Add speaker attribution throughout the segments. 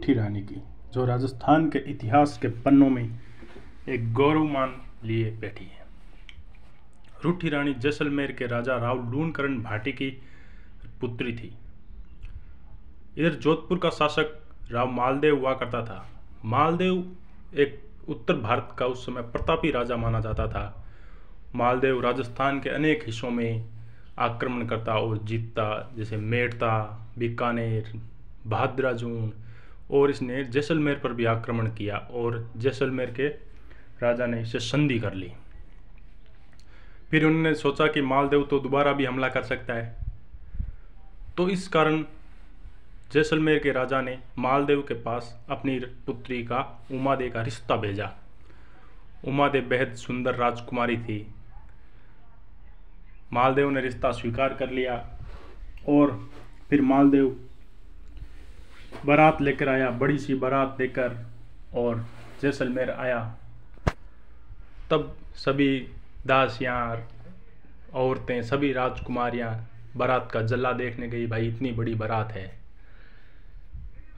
Speaker 1: रूठी रानी की, जो राजस्थान के इतिहास के पन्नों में एक गौरवमान लिए बैठी है। रूठी रानी जैसलमेर के राजा राव लूणकरण भाटी की पुत्री थी। इधर जोधपुर का शासक राव मालदेव हुआ करता था। मालदेव एक उत्तर भारत का उस समय प्रतापी राजा माना जाता था। मालदेव राजस्थान के अनेक हिस्सों में आक्रमण करता और जीतता, जैसे मेड़ता, बीकानेर, भाद्राजून, और इसने जैसलमेर पर भी आक्रमण किया और जैसलमेर के राजा ने इसे संधि कर ली। फिर उन्होंने सोचा कि मालदेव तो दोबारा भी हमला कर सकता है, तो इस कारण जैसलमेर के राजा ने मालदेव के पास अपनी पुत्री का उमादे का रिश्ता भेजा। उमादे बेहद सुंदर राजकुमारी थी। मालदेव ने रिश्ता स्वीकार कर लिया और फिर मालदेव बारात लेकर आया, बड़ी सी बारात लेकर, और जैसलमेर आया। तब सभी दासियां, औरतें, सभी राजकुमारियां बारात का जल्ला देखने गई। भाई इतनी बड़ी बारात है।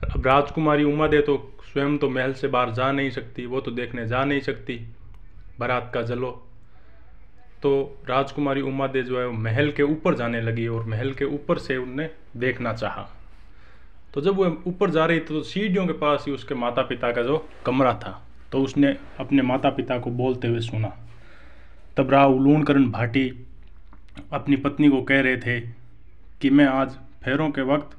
Speaker 1: अब राजकुमारी उमादे तो स्वयं तो महल से बाहर जा नहीं सकती, वो तो देखने जा नहीं सकती बारात का जलो। तो राजकुमारी उमादे जो है महल के ऊपर जाने लगी और महल के ऊपर से उनने देखना चाहा। तो जब वो ऊपर जा रही थी तो सीढ़ियों के पास ही उसके माता पिता का जो कमरा था, तो उसने अपने माता पिता को बोलते हुए सुना। तब राव लूणकरण भाटी अपनी पत्नी को कह रहे थे कि मैं आज फेरों के वक्त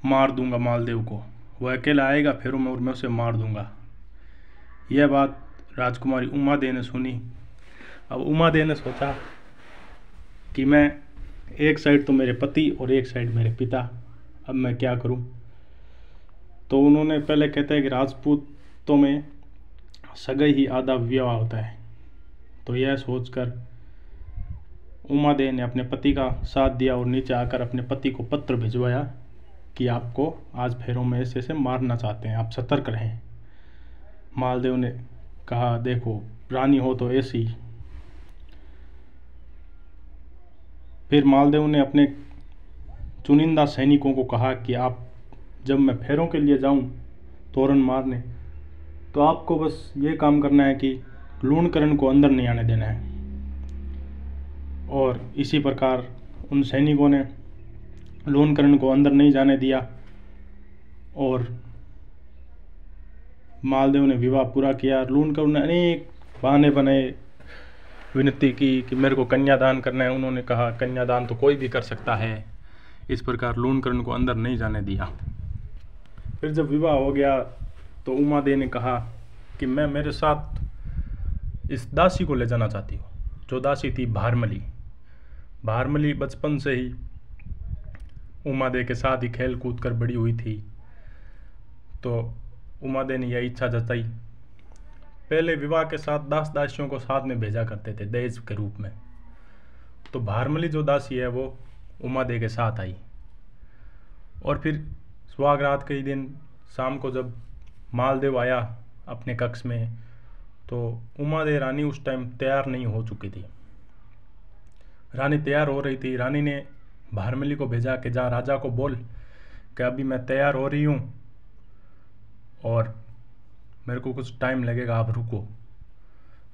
Speaker 1: मार दूंगा मालदेव को, वह अकेला आएगा फेरों में और मैं उसे मार दूंगा। यह बात राजकुमारी उमादे ने सुनी। अब उमादे ने सोचा कि मैं एक साइड तो मेरे पति और एक साइड मेरे पिता, अब मैं क्या करूं। तो उन्होंने पहले कहते हैं कि राजपूतों में सगाई ही आधा विवाह होता है। तो यह सोचकर उमादे ने अपने पति का साथ दिया और नीचे आकर अपने पति को पत्र भिजवाया कि आपको आज फेरों में ऐसे मारना चाहते हैं, आप सतर्क रहें। मालदेव ने कहा देखो रानी हो तो ऐसी। फिर मालदेव ने अपने चुनिंदा सैनिकों को कहा कि आप जब मैं फेरों के लिए जाऊं तोरण मारने, तो आपको बस ये काम करना है कि लूणकरण को अंदर नहीं आने देना है। और इसी प्रकार उन सैनिकों ने लूणकरण को अंदर नहीं जाने दिया और मालदेव ने विवाह पूरा किया। लूणकरण ने अनेक बहाने बनाए, विनती की कि मेरे को कन्यादान करना है। उन्होंने कहा कन्यादान तो कोई भी कर सकता है। इस प्रकार लूणकरण को अंदर नहीं जाने दिया। फिर जब विवाह हो गया तो उमादे ने कहा कि मैं मेरे साथ इस दासी को ले जाना चाहती हूँ, जो दासी थी भारमली। भारमली बचपन से ही उमादे के साथ ही खेल कूद कर बड़ी हुई थी। तो उमादे ने यह इच्छा जताई। पहले विवाह के साथ दास दासियों को साथ में भेजा करते थे दहेज के रूप में। तो भारमली जो दासी है वो उमादे के साथ आई। और फिर सुहागरात के ही दिन शाम को जब मालदेव आया अपने कक्ष में, तो उमादे रानी उस टाइम तैयार नहीं हो चुकी थी। रानी तैयार हो रही थी। रानी ने भारमली को भेजा कि जा राजा को बोल कि अभी मैं तैयार हो रही हूँ और मेरे को कुछ टाइम लगेगा, आप रुको।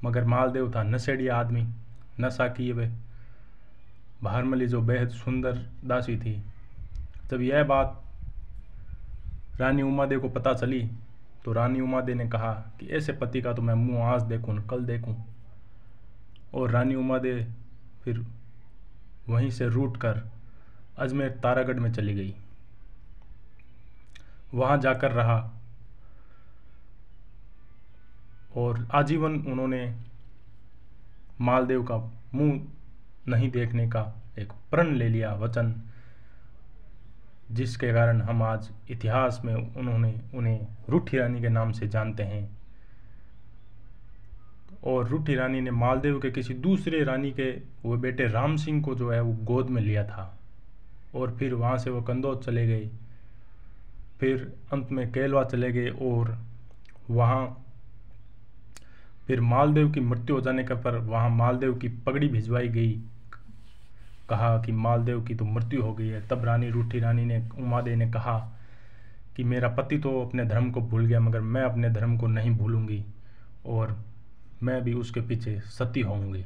Speaker 1: मगर मालदेव था नशेड़िया आदमी, नशा किए हुए। भारमली जो बेहद सुंदर दासी थी, जब यह बात रानी उमादे को पता चली तो रानी उमादे ने कहा कि ऐसे पति का तो मैं मुंह आज देखूं न कल देखूं। और रानी उमादे फिर वहीं से रूट कर अजमेर तारागढ़ में चली गई। वहां जाकर रहा और आजीवन उन्होंने मालदेव का मुंह नहीं देखने का एक प्रण ले लिया, वचन, जिसके कारण हम आज इतिहास में उन्हें रूठी रानी के नाम से जानते हैं। और रूठी रानी ने मालदेव के किसी दूसरे रानी के वो बेटे राम सिंह को जो है वो गोद में लिया था। और फिर वहाँ से वो कंदौज चले गए, फिर अंत में केलवा चले गए। और वहाँ फिर मालदेव की मृत्यु हो जाने का पर वहाँ मालदेव की पगड़ी भिजवाई गई। कहा कि मालदेव की तो मृत्यु हो गई है। तब रानी रूठी रानी ने, उमादे ने कहा कि मेरा पति तो अपने धर्म को भूल गया मगर मैं अपने धर्म को नहीं भूलूंगी और मैं भी उसके पीछे सती होंगी।